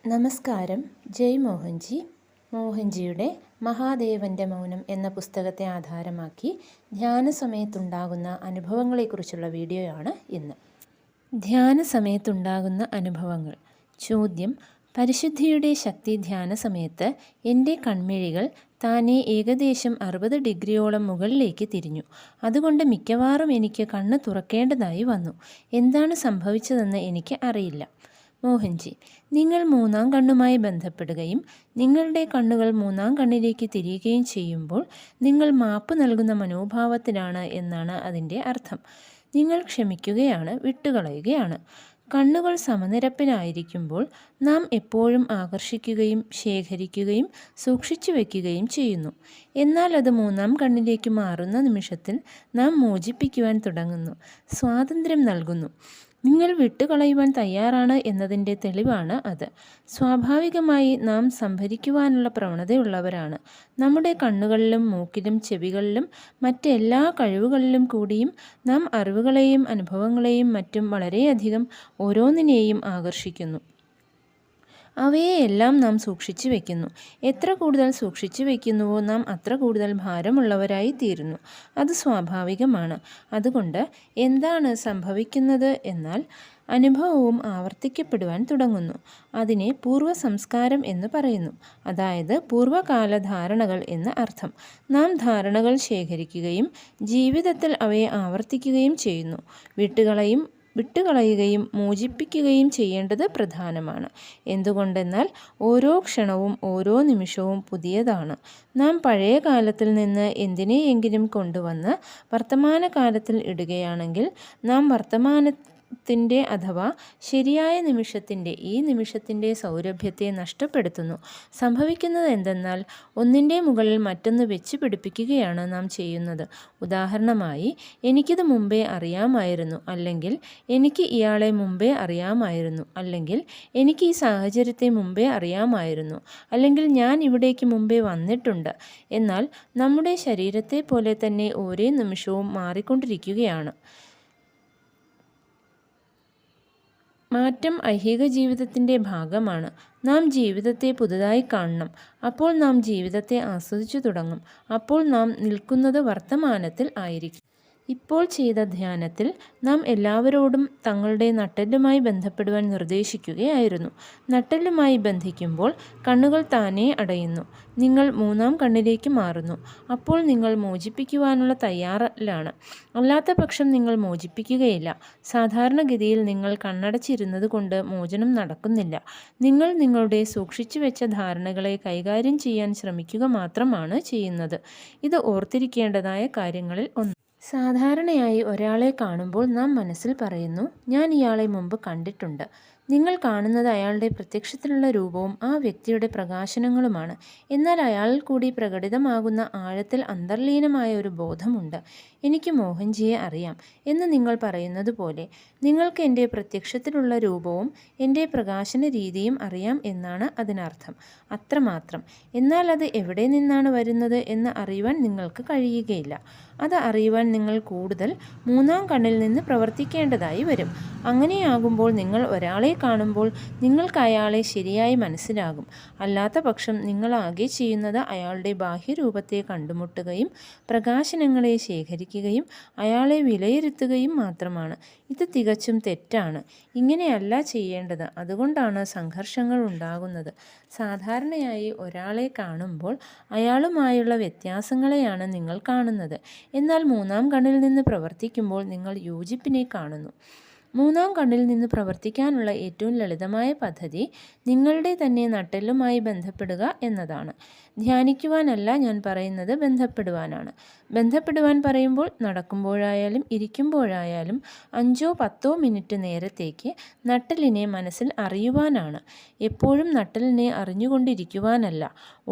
നമസ്കാരം. ജയ് മോഹൻജി. മോഹൻജിയുടെ മഹാദേവൻ്റെ മൗനം എന്ന പുസ്തകത്തെ ആധാരമാക്കി ധ്യാന സമയത്തുണ്ടാകുന്ന അനുഭവങ്ങളെക്കുറിച്ചുള്ള വീഡിയോയാണ് ഇന്ന്. ധ്യാന സമയത്തുണ്ടാകുന്ന അനുഭവങ്ങൾ. ചോദ്യം: പരിശുദ്ധിയുടെ ശക്തി ധ്യാന സമയത്ത് എൻ്റെ കൺമിഴികൾ താനെ ഏകദേശം 60 ഡിഗ്രിയോളം മുകളിലേക്ക് തിരിഞ്ഞു. അതുകൊണ്ട് മിക്കവാറും എനിക്ക് കണ്ണ് തുറക്കേണ്ടതായി വന്നു. എന്താണ് സംഭവിച്ചതെന്ന് എനിക്ക് അറിയില്ല. മോഹൻജി: നിങ്ങൾ മൂന്നാം കണ്ണുമായി ബന്ധപ്പെടുകയും നിങ്ങളുടെ കണ്ണുകൾ മൂന്നാം കണ്ണിലേക്ക് തിരിയുകയും ചെയ്യുമ്പോൾ നിങ്ങൾ മാപ്പ് നൽകുന്ന മനോഭാവത്തിലാണ് എന്നാണ് അതിൻ്റെ അർത്ഥം. നിങ്ങൾ ക്ഷമിക്കുകയാണ്, വിട്ടുകളയുകയാണ്. കണ്ണുകൾ സമനിരപ്പിലായിരിക്കുമ്പോൾ നാം എപ്പോഴും ആകർഷിക്കുകയും ശേഖരിക്കുകയും സൂക്ഷിച്ചു വയ്ക്കുകയും ചെയ്യുന്നു. എന്നാൽ അത് മൂന്നാം കണ്ണിലേക്ക് മാറുന്ന നിമിഷത്തിൽ നാം മോചിപ്പിക്കുവാൻ തുടങ്ങുന്നു, സ്വാതന്ത്ര്യം നൽകുന്നു. നിങ്ങൾ വിട്ടുകളയുവാൻ തയ്യാറാണ് എന്നതിൻ്റെ തെളിവാണ് അത്. സ്വാഭാവികമായി നാം സംഭരിക്കുവാനുള്ള പ്രവണതയുള്ളവരാണ്. നമ്മുടെ കണ്ണുകളിലും മൂക്കിലും ചെവികളിലും മറ്റെല്ലാ കഴിവുകളിലും കൂടിയും നാം അറിവുകളെയും അനുഭവങ്ങളെയും മറ്റും വളരെയധികം ഓരോന്നിനെയും ആകർഷിക്കുന്നു. അവയെല്ലാം നാം സൂക്ഷിച്ചു വയ്ക്കുന്നു. എത്ര കൂടുതൽ സൂക്ഷിച്ചു വയ്ക്കുന്നുവോ നാം അത്ര കൂടുതൽ ഭാരമുള്ളവരായി തീരുന്നു. അത് സ്വാഭാവികമാണ്. അതുകൊണ്ട് എന്താണ് സംഭവിക്കുന്നത് എന്നാൽ അനുഭവവും ആവർത്തിക്കപ്പെടുവാൻ തുടങ്ങുന്നു. അതിനെ പൂർവ്വ സംസ്കാരം എന്ന് പറയുന്നു. അതായത് പൂർവ്വകാല ധാരണകൾ എന്ന് അർത്ഥം. നാം ധാരണകൾ ശേഖരിക്കുകയും ജീവിതത്തിൽ അവയെ ആവർത്തിക്കുകയും ചെയ്യുന്നു. വിട്ടുകളയുകയും മോചിപ്പിക്കുകയും ചെയ്യേണ്ടത് പ്രധാനമാണ്. എന്തുകൊണ്ടെന്നാൽ ഓരോ ക്ഷണവും ഓരോ നിമിഷവും പുതിയതാണ്. നാം പഴയ കാലത്തിൽ നിന്ന് എന്തിനെയെങ്കിലും കൊണ്ടുവന്ന് വർത്തമാനകാലത്തിൽ ഇടുകയാണെങ്കിൽ നാം വർത്തമാനത്തിൻ്റെ അഥവാ ശരിയായ ഈ നിമിഷത്തിൻ്റെ സൗരഭ്യത്തെ നഷ്ടപ്പെടുത്തുന്നു. സംഭവിക്കുന്നത് എന്തെന്നാൽ ഒന്നിൻ്റെ മുകളിൽ മറ്റൊന്ന് വെച്ച് പിടിപ്പിക്കുകയാണ് നാം ചെയ്യുന്നത്. ഉദാഹരണമായി, എനിക്കിത് മുമ്പേ അറിയാമായിരുന്നു, അല്ലെങ്കിൽ എനിക്ക് ഇയാളെ മുമ്പേ അറിയാമായിരുന്നു, അല്ലെങ്കിൽ എനിക്ക് ഈ സാഹചര്യത്തെ മുമ്പേ അറിയാമായിരുന്നു, അല്ലെങ്കിൽ ഞാൻ ഇവിടേക്ക് മുമ്പേ വന്നിട്ടുണ്ട്. എന്നാൽ നമ്മുടെ ശരീരത്തെ പോലെ തന്നെ ഓരോ നിമിഷവും മാറിക്കൊണ്ടിരിക്കുകയാണ്. മാറ്റം ഐഹിക ജീവിതത്തിൻ്റെ ഭാഗമാണ്. നാം ജീവിതത്തെ പുതുതായി കാണണം. അപ്പോൾ നാം ജീവിതത്തെ ആസ്വദിച്ചു തുടങ്ങും. അപ്പോൾ നാം നിൽക്കുന്നത് വർത്തമാനത്തിൽ ആയിരിക്കും. ഇപ്പോൾ ചെയ്ത ധ്യാനത്തിൽ നാം എല്ലാവരോടും തങ്ങളുടെ നട്ടെല്ലുമായി ബന്ധപ്പെടുവാൻ നിർദ്ദേശിക്കുകയായിരുന്നു. നട്ടെല്ലുമായി ബന്ധിക്കുമ്പോൾ കണ്ണുകൾ താനേ അടയുന്നു. നിങ്ങൾ മൂന്നാം കണ്ണിലേക്ക് മാറുന്നു. അപ്പോൾ നിങ്ങൾ മോചിപ്പിക്കുവാനുള്ള തയ്യാറിലാണ്. അല്ലാത്ത പക്ഷം നിങ്ങൾ മോചിപ്പിക്കുകയില്ല. സാധാരണഗതിയിൽ നിങ്ങൾ കണ്ണടച്ചിരുന്നത് കൊണ്ട് മോചനം നടക്കുന്നില്ല. നിങ്ങൾ നിങ്ങളുടെ സൂക്ഷിച്ചു വെച്ച ധാരണകളെ കൈകാര്യം ചെയ്യാൻ ശ്രമിക്കുക മാത്രമാണ് ചെയ്യുന്നത്. ഇത് ഓർത്തിരിക്കേണ്ടതായ കാര്യങ്ങളിൽ ഒന്ന്. സാധാരണയായി ഒരാളെ കാണുമ്പോൾ നാം മനസ്സിൽ പറയുന്നു, ഞാൻ ഇയാളെ മുമ്പ് കണ്ടിട്ടുണ്ട്. നിങ്ങൾ കാണുന്നത് അയാളുടെ പ്രത്യക്ഷത്തിലുള്ള രൂപവും ആ വ്യക്തിയുടെ പ്രകാശനങ്ങളുമാണ്. എന്നാൽ അയാളിൽ കൂടി പ്രകടിതമാകുന്ന ആഴത്തിൽ അന്തർലീനമായ ഒരു ബോധമുണ്ട്. എനിക്ക് മോഹൻജിയെ അറിയാം എന്ന് നിങ്ങൾ പറയുന്നത് പോലെ നിങ്ങൾക്ക് എൻ്റെ പ്രത്യക്ഷത്തിലുള്ള രൂപവും എൻ്റെ പ്രകാശന രീതിയും അറിയാം എന്നാണ് അതിനർത്ഥം. അത്രമാത്രം. എന്നാൽ അത് എവിടെ നിന്നാണ് വരുന്നത് എന്ന് അറിയുവാൻ നിങ്ങൾക്ക് കഴിയുകയില്ല. അത് അറിയുവാൻ നിങ്ങൾ കൂടുതൽ മൂന്നാം കണ്ണിൽ നിന്ന് പ്രവർത്തിക്കേണ്ടതായി വരും. അങ്ങനെയാകുമ്പോൾ നിങ്ങൾ ഒരാളെ കാണുമ്പോൾ നിങ്ങൾക്ക് അയാളെ ശരിയായി മനസ്സിലാകും. അല്ലാത്ത പക്ഷം നിങ്ങൾ ആകെ ചെയ്യുന്നത് അയാളുടെ ബാഹ്യരൂപത്തെ കണ്ടുമുട്ടുകയും പ്രകാശനങ്ങളെ ശേഖരിക്കുകയും അയാളെ വിലയിരുത്തുകയും മാത്രമാണ്. ഇത് തികച്ചും തെറ്റാണ്. ഇങ്ങനെയല്ല ചെയ്യേണ്ടത്. അതുകൊണ്ടാണ് സംഘർഷങ്ങൾ ഉണ്ടാകുന്നത്. സാധാരണയായി ഒരാളെ കാണുമ്പോൾ അയാളുമായുള്ള വ്യത്യാസങ്ങളെയാണ് നിങ്ങൾ കാണുന്നത്. എന്നാൽ മൂന്നാം കണ്ണിൽ നിന്ന് പ്രവർത്തിക്കുമ്പോൾ നിങ്ങൾ യോജിപ്പിനെ കാണുന്നു. മൂന്നാം കണ്ണിൽ നിന്ന് പ്രവർത്തിക്കാനുള്ള ഏറ്റവും ലളിതമായ പദ്ധതി നിങ്ങളുടെ തന്നെ നട്ടെല്ലുമായി ബന്ധപ്പെടുക എന്നതാണ്. ധ്യാനിക്കുവാനല്ല ഞാൻ പറയുന്നത്, ബന്ധപ്പെടുവാനാണ്. ബന്ധപ്പെടുവാൻ പറയുമ്പോൾ നടക്കുമ്പോഴായാലും ഇരിക്കുമ്പോഴായാലും 5-10 മിനിറ്റ് നേരത്തേക്ക് നട്ടെല്ലിനെ മനസ്സിൽ അറിയുവാനാണ്. എപ്പോഴും നട്ടെല്ലിനെ അറിഞ്ഞുകൊണ്ടിരിക്കുവാനല്ല.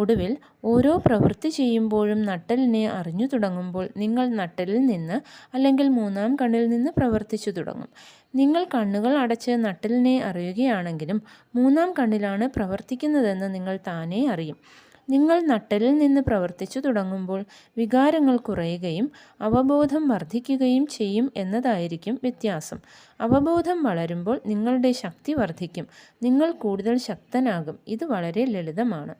ഒടുവിൽ ഓരോ പ്രവൃത്തി ചെയ്യുമ്പോഴും നട്ടെല്ലിനെ അറിഞ്ഞു തുടങ്ങുമ്പോൾ നിങ്ങൾ നട്ടെല്ലിൽ നിന്ന് അല്ലെങ്കിൽ മൂന്നാം കണ്ണിൽ നിന്ന് പ്രവർത്തിച്ചു തുടങ്ങും. നിങ്ങൾ കണ്ണുകൾ അടച്ച് നട്ടെല്ലിനെ അറിയുകയാണെങ്കിലും മൂന്നാം കണ്ണിലാണ് പ്രവർത്തിക്കുന്നതെന്ന് നിങ്ങൾ താനേ അറിയും. നിങ്ങൾ നട്ടെല്ലിൽ നിന്ന് പ്രവർത്തിച്ചു തുടങ്ങുമ്പോൾ വികാരങ്ങൾ കുറയുകയും അവബോധം വർദ്ധിക്കുകയും ചെയ്യും എന്നതായിരിക്കും വ്യത്യാസം. അവബോധം വളരുമ്പോൾ നിങ്ങളുടെ ശക്തി വർദ്ധിക്കും, നിങ്ങൾ കൂടുതൽ ശക്തനാകും. ഇത് വളരെ ലളിതമാണ്.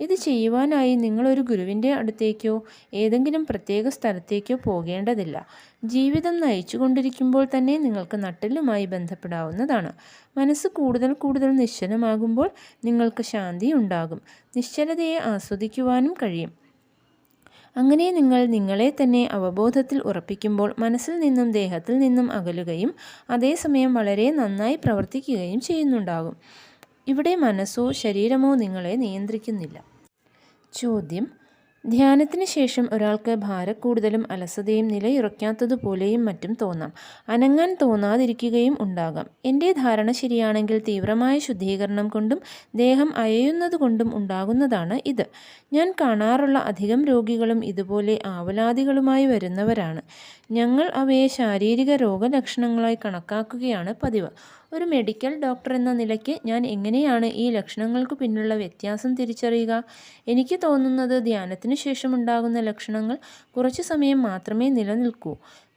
ഇത് ചെയ്യുവാനായി നിങ്ങളൊരു ഗുരുവിൻ്റെ അടുത്തേക്കോ ഏതെങ്കിലും പ്രത്യേക സ്ഥലത്തേക്കോ പോകേണ്ടതില്ല. ജീവിതം നയിച്ചു കൊണ്ടിരിക്കുമ്പോൾ തന്നെ നിങ്ങൾക്ക് നട്ടെല്ലുമായി ബന്ധപ്പെടാവുന്നതാണ്. മനസ്സ് കൂടുതൽ കൂടുതൽ നിശ്ചലമാകുമ്പോൾ നിങ്ങൾക്ക് ശാന്തി ഉണ്ടാകും. നിശ്ചലതയെ ആസ്വദിക്കുവാനും കഴിയും. അങ്ങനെ നിങ്ങൾ നിങ്ങളെ തന്നെ അവബോധത്തിൽ ഉറപ്പിക്കുമ്പോൾ മനസ്സിൽ നിന്നും ദേഹത്തിൽ നിന്നും അകലുകയും അതേസമയം വളരെ നന്നായി പ്രവർത്തിക്കുകയും ചെയ്യുന്നുണ്ടാകും. ഇവിടെ മനസ്സോ ശരീരമോ നിങ്ങളെ നിയന്ത്രിക്കുന്നില്ല. ചോദ്യം: ധ്യാനത്തിന് ശേഷം ഒരാൾക്ക് ഭാരക്കൂടുതലും അലസതയും നിലയുറയ്ക്കാത്തതുപോലെയും മറ്റും തോന്നാം. അനങ്ങാൻ തോന്നാതിരിക്കുകയും ഉണ്ടാകാം. എൻ്റെ ധാരണ ശരിയാണെങ്കിൽ തീവ്രമായ ശുദ്ധീകരണം കൊണ്ടും ദേഹം അയയുന്നത് കൊണ്ടും ഉണ്ടാകുന്നതാണ് ഇത്. ഞാൻ കാണാറുള്ള അധികം രോഗികളും ഇതുപോലെ ആവലാതികളുമായി വരുന്നവരാണ്. ഞങ്ങൾ അവയെ ശാരീരിക രോഗലക്ഷണങ്ങളായി കണക്കാക്കുകയാണ് പതിവ്. ഒരു മെഡിക്കൽ ഡോക്ടർ എന്ന നിലയ്ക്ക് ഞാൻ എങ്ങനെയാണ് ഈ ലക്ഷണങ്ങൾക്ക് പിന്നിലുള്ള വ്യത്യാസം തിരിച്ചറിയുക? എനിക്ക് തോന്നുന്നത് ധ്യാനത്തിന് ശേഷം ഉണ്ടാകുന്ന ലക്ഷണങ്ങൾ കുറച്ചു സമയം മാത്രമേ നിലനിൽക്കൂ.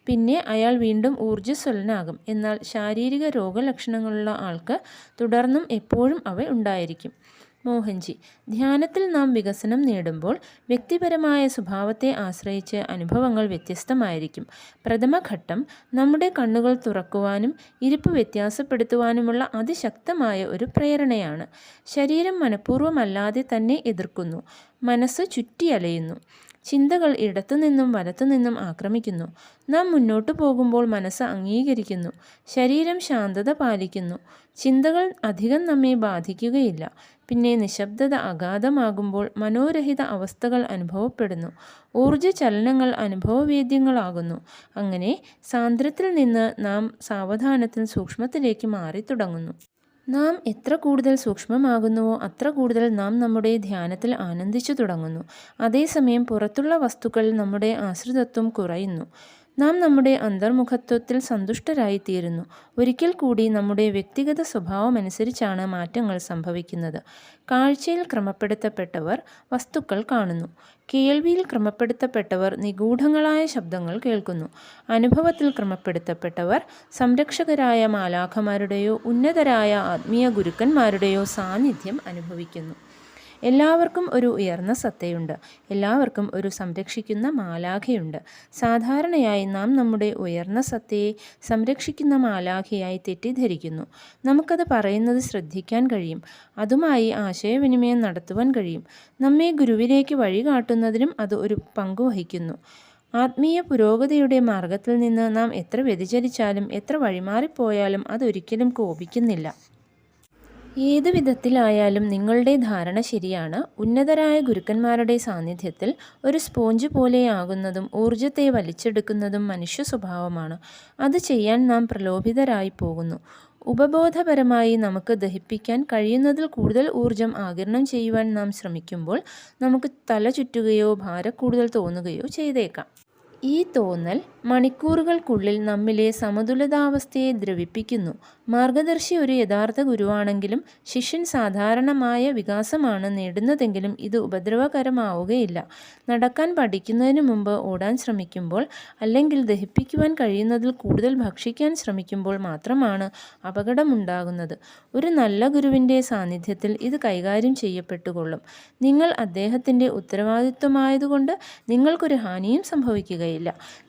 പിന്നെ അയാൾ വീണ്ടും ഊർജ്ജസ്വലനാകും. എന്നാൽ ശാരീരിക രോഗലക്ഷണങ്ങളുള്ള ആൾക്ക് തുടർന്നും എപ്പോഴും അവ ഉണ്ടായിരിക്കും. മോഹൻജി: ധ്യാനത്തിൽ നാം വികസനം നേടുമ്പോൾ വ്യക്തിപരമായ സ്വഭാവത്തെ ആശ്രയിച്ച് അനുഭവങ്ങൾ വ്യത്യസ്തമായിരിക്കും. പ്രഥമഘട്ടം നമ്മുടെ കണ്ണുകൾ തുറക്കുവാനും ഇരിപ്പ് വ്യത്യാസപ്പെടുത്തുവാനുമുള്ള അതിശക്തമായ ഒരു പ്രേരണയാണ്. ശരീരം മനഃപൂർവ്വമല്ലാതെ തന്നെ എതിർക്കുന്നു. മനസ്സ് ചുറ്റിയലയുന്നു. ചിന്തകൾ ഇടത്തുനിന്നും വലത്തുനിന്നും ആക്രമിക്കുന്നു. നാം മുന്നോട്ടു പോകുമ്പോൾ മനസ്സ് അംഗീകരിക്കുന്നു. ശരീരം ശാന്തത പാലിക്കുന്നു. ചിന്തകൾ അധികം നമ്മെ ബാധിക്കുകയില്ല. പിന്നെ നിശബ്ദത അഗാധമാകുമ്പോൾ മനോരഹിത അവസ്ഥകൾ അനുഭവപ്പെടുന്നു. ഊർജ്ജചലനങ്ങൾ അനുഭവവേദ്യങ്ങളാകുന്നു. അങ്ങനെ സാന്ദ്രത്തിൽ നിന്ന് നാം സാവധാനത്തിൽ സൂക്ഷ്മത്തിലേക്ക് മാറിത്തുടങ്ങുന്നു. നാം എത്ര കൂടുതൽ സൂക്ഷ്മമാകുന്നുവോ അത്ര കൂടുതൽ നാം നമ്മുടെ ധ്യാനത്തിൽ ആനന്ദിച്ചു തുടങ്ങുന്നു. അതേസമയം പുറത്തുള്ള വസ്തുക്കളിൽ നമ്മുടെ ആശ്രിതത്വം കുറയുന്നു. നാം നമ്മുടെ അന്തർമുഖത്വത്തിൽ സന്തുഷ്ടരായിത്തീരുന്നു. ഒരിക്കൽ കൂടി നമ്മുടെ വ്യക്തിഗത സ്വഭാവമനുസരിച്ചാണ് മാറ്റങ്ങൾ സംഭവിക്കുന്നത്. കാഴ്ചയിൽ ക്രമപ്പെടുത്തപ്പെട്ടവർ വസ്തുക്കൾ കാണുന്നു. കേൾവിയിൽ ക്രമപ്പെടുത്തപ്പെട്ടവർ നിഗൂഢങ്ങളായ ശബ്ദങ്ങൾ കേൾക്കുന്നു. അനുഭവത്തിൽ ക്രമപ്പെടുത്തപ്പെട്ടവർ സംരക്ഷകരായ മാലാഖമാരുടെയോ ഉന്നതരായ ആത്മീയ ഗുരുക്കന്മാരുടെയോ സാന്നിധ്യം അനുഭവിക്കുന്നു. എല്ലാവർക്കും ഒരു ഉയർന്ന സത്തയുണ്ട്. എല്ലാവർക്കും ഒരു സംരക്ഷിക്കുന്ന മാലാഖയുണ്ട്. സാധാരണയായി നാം നമ്മുടെ ഉയർന്ന സത്തയെ സംരക്ഷിക്കുന്ന മാലാഖയായി തെറ്റിദ്ധരിക്കുന്നു. നമുക്കത് പറയുന്നത് ശ്രദ്ധിക്കാൻ കഴിയും. അതുമായി ആശയവിനിമയം നടത്തുവാൻ കഴിയും. നമ്മെ ഗുരുവിലേക്ക് വഴികാട്ടുന്നതിനും അത് ഒരു പങ്ക് വഹിക്കുന്നു. ആത്മീയ പുരോഗതിയുടെ മാർഗത്തിൽ നിന്ന് നാം എത്ര വ്യതിചലിച്ചാലും എത്ര വഴിമാറിപ്പോയാലും അതൊരിക്കലും കോപിക്കുന്നില്ല. ഏത് വിധത്തിലായാലും നിങ്ങളുടെ ധാരണ ശരിയാണ്. ഉന്നതരായ ഗുരുക്കന്മാരുടെ സാന്നിധ്യത്തിൽ ഒരു സ്പോഞ്ച് പോലെയാകുന്നതും ഊർജത്തെ വലിച്ചെടുക്കുന്നതും മനുഷ്യ സ്വഭാവമാണ്. അത് ചെയ്യാൻ നാം പ്രലോഭിതരായി പോകുന്നു. ഉപബോധപരമായി നമുക്ക് ദഹിപ്പിക്കാൻ കഴിയുന്നതിൽ കൂടുതൽ ഊർജം ആഗിരണം ചെയ്യുവാൻ നാം ശ്രമിക്കുമ്പോൾ നമുക്ക് തല ചുറ്റുകയോ ഭാരക്കൂടുതൽ തോന്നുകയോ ചെയ്തേക്കാം. ഈ തോന്നൽ മണിക്കൂറുകൾക്കുള്ളിൽ നമ്മിലെ സമതുലിതാവസ്ഥയെ ദ്രവിപ്പിക്കുന്നു. മാർഗദർശി ഒരു യഥാർത്ഥ ഗുരുവാണെങ്കിലും ശിഷ്യൻ സാധാരണമായ വികാസമാണ് നേടുന്നതെങ്കിലും ഇത് ഉപദ്രവകരമാവുകയില്ല. നടക്കാൻ പഠിക്കുന്നതിന് മുമ്പ് ഓടാൻ ശ്രമിക്കുമ്പോൾ അല്ലെങ്കിൽ ദഹിപ്പിക്കുവാൻ കഴിയുന്നതിൽ കൂടുതൽ ഭക്ഷിക്കാൻ ശ്രമിക്കുമ്പോൾ മാത്രമാണ് അപകടമുണ്ടാകുന്നത്. ഒരു നല്ല ഗുരുവിൻ്റെ സാന്നിധ്യത്തിൽ ഇത് കൈകാര്യം ചെയ്യപ്പെട്ടുകൊള്ളും. നിങ്ങൾ അദ്ദേഹത്തിൻ്റെ ഉത്തരവാദിത്വമായതുകൊണ്ട് നിങ്ങൾക്കൊരു ഹാനിയും സംഭവിക്കുകയില്ല.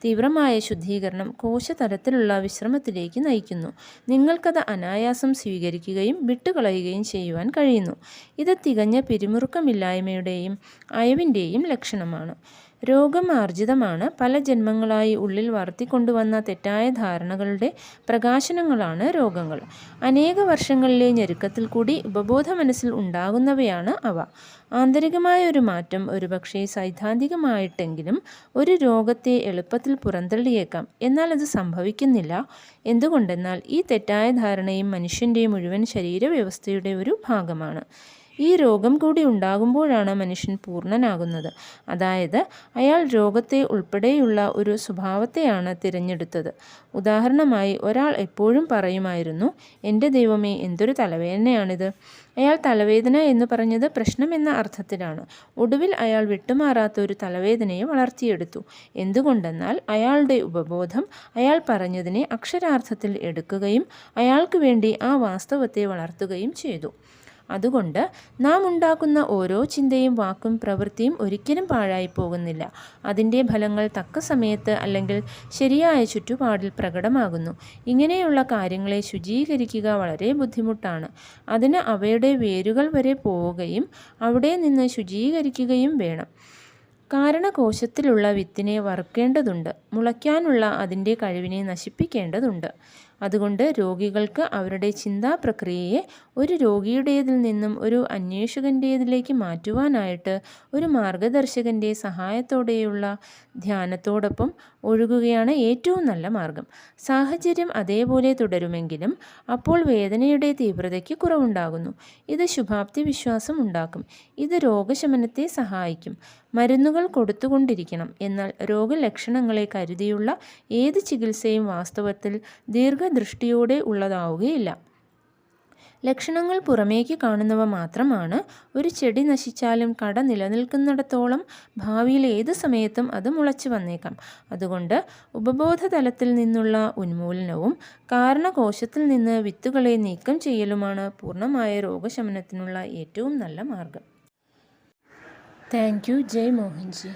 തീവ്രമായ ശുദ്ധീകരണം കോശതലത്തിലുള്ള വിശ്രമത്തിലേക്ക് നയിക്കുന്നു. നിങ്ങൾക്കത് അനായാസം സ്വീകരിക്കുകയും വിട്ടുകളയുകയും ചെയ്യുവാൻ കഴിയുന്നു. ഇത് തികഞ്ഞ പിരിമുറുക്കമില്ലായ്മയുടെയും അയവിൻ്റെയും ലക്ഷണമാണ്. രോഗം ആർജിതമാണ്. പല ജന്മങ്ങളായി ഉള്ളിൽ വളർത്തിക്കൊണ്ടുവന്ന തെറ്റായ ധാരണകളുടെ പ്രകാശനങ്ങളാണ് രോഗങ്ങൾ. അനേക വർഷങ്ങളിലെ ഞെരുക്കത്തിൽ കൂടി ഉപബോധ മനസ്സിൽ ഉണ്ടാകുന്നവയാണ് അവ. ആന്തരികമായ ഒരു മാറ്റം ഒരുപക്ഷെ സൈദ്ധാന്തികമായിട്ടെങ്കിലും ഒരു രോഗത്തെ എളുപ്പത്തിൽ പുറന്തള്ളിയേക്കാം. എന്നാൽ അത് സംഭവിക്കുന്നില്ല. എന്തുകൊണ്ടെന്നാൽ ഈ തെറ്റായ ധാരണയും മനുഷ്യൻ്റെ മുഴുവൻ ശരീരവ്യവസ്ഥയുടെ ഒരു ഭാഗമാണ്. ഈ രോഗം കൂടി ഉണ്ടാകുമ്പോഴാണ് മനുഷ്യൻ പൂർണ്ണനാകുന്നത്. അതായത് അയാൾ രോഗത്തെ ഉൾപ്പെടെയുള്ള ഒരു സ്വഭാവത്തെയാണ് തിരഞ്ഞെടുത്തത്. ഉദാഹരണമായി ഒരാൾ എപ്പോഴും പറയുമായിരുന്നു, എൻ്റെ ദൈവമേ, എന്തൊരു തലവേദനയാണിത്. അയാൾ തലവേദന എന്ന് പറഞ്ഞത് പ്രശ്നം എന്ന അർത്ഥത്തിലാണ്. ഒടുവിൽ അയാൾ വിട്ടുമാറാത്ത ഒരു തലവേദനയെ വളർത്തിയെടുത്തു. എന്തുകൊണ്ടെന്നാൽ അയാളുടെ ഉപബോധം അയാൾ പറഞ്ഞതിനെ അക്ഷരാർത്ഥത്തിൽ എടുക്കുകയും അയാൾക്ക് വേണ്ടി ആ വാസ്തവത്തെ വളർത്തുകയും ചെയ്തു. അതുകൊണ്ട് നാം ഉണ്ടാക്കുന്ന ഓരോ ചിന്തയും വാക്കും പ്രവൃത്തിയും ഒരിക്കലും പാഴായി പോകുന്നില്ല. അതിൻ്റെ ഫലങ്ങൾ തക്ക സമയത്ത് അല്ലെങ്കിൽ ശരിയായ ചുറ്റുപാടിൽ പ്രകടമാകുന്നു. ഇങ്ങനെയുള്ള കാര്യങ്ങളെ ശുചീകരിക്കുക വളരെ ബുദ്ധിമുട്ടാണ്. അതിന് അവയുടെ വേരുകൾ വരെ പോവുകയും അവിടെ നിന്ന് ശുചീകരിക്കുകയും വേണം. കാരണകോശത്തിലുള്ള വിത്തിനെ വറുക്കേണ്ടതുണ്ട്, മുളയ്ക്കാനുള്ള അതിൻ്റെ കഴിവിനെ നശിപ്പിക്കേണ്ടതുണ്ട്. അതുകൊണ്ട് രോഗികൾക്ക് അവരുടെ ചിന്താ പ്രക്രിയയെ ഒരു രോഗിയുടേതിൽ നിന്നും ഒരു അന്വേഷകൻ്റേതിലേക്ക് മാറ്റുവാനായിട്ട് ഒരു മാർഗദർശകൻ്റെ സഹായത്തോടെയുള്ള ധ്യാനത്തോടൊപ്പം ഒഴുകുകയാണ് ഏറ്റവും നല്ല മാർഗം. സാഹചര്യം അതേപോലെ തുടരുമെങ്കിലും അപ്പോൾ വേദനയുടെ തീവ്രതയ്ക്ക് കുറവുണ്ടാകുന്നു. ഇത് ശുഭാപ്തി വിശ്വാസം ഉണ്ടാക്കും. ഇത് രോഗശമനത്തെ സഹായിക്കും. മരുന്നുകൾ കൊടുത്തുകൊണ്ടിരിക്കണം. എന്നാൽ രോഗലക്ഷണങ്ങളെ കരുതിയുള്ള ഏത് ചികിത്സയും വാസ്തവത്തിൽ ദീർഘദൃഷ്ടിയോടെ ഉള്ളതാവുകയില്ല. ലക്ഷണങ്ങൾ പുറമേക്ക് കാണുന്നവ മാത്രമാണ്. ഒരു ചെടി നശിച്ചാലും കട നിലനിൽക്കുന്നിടത്തോളം ഭാവിയിൽ ഏത് സമയത്തും അത് മുളച്ചു വന്നേക്കാം. അതുകൊണ്ട് ഉപബോധതലത്തിൽ നിന്നുള്ള ഉന്മൂലനവും കാരണകോശത്തിൽ നിന്ന് വിത്തുകളെ നീക്കം ചെയ്യലുമാണ് പൂർണ്ണമായ രോഗശമനത്തിനുള്ള ഏറ്റവും നല്ല മാർഗം. Thank you. ജയ് മോഹൻജി.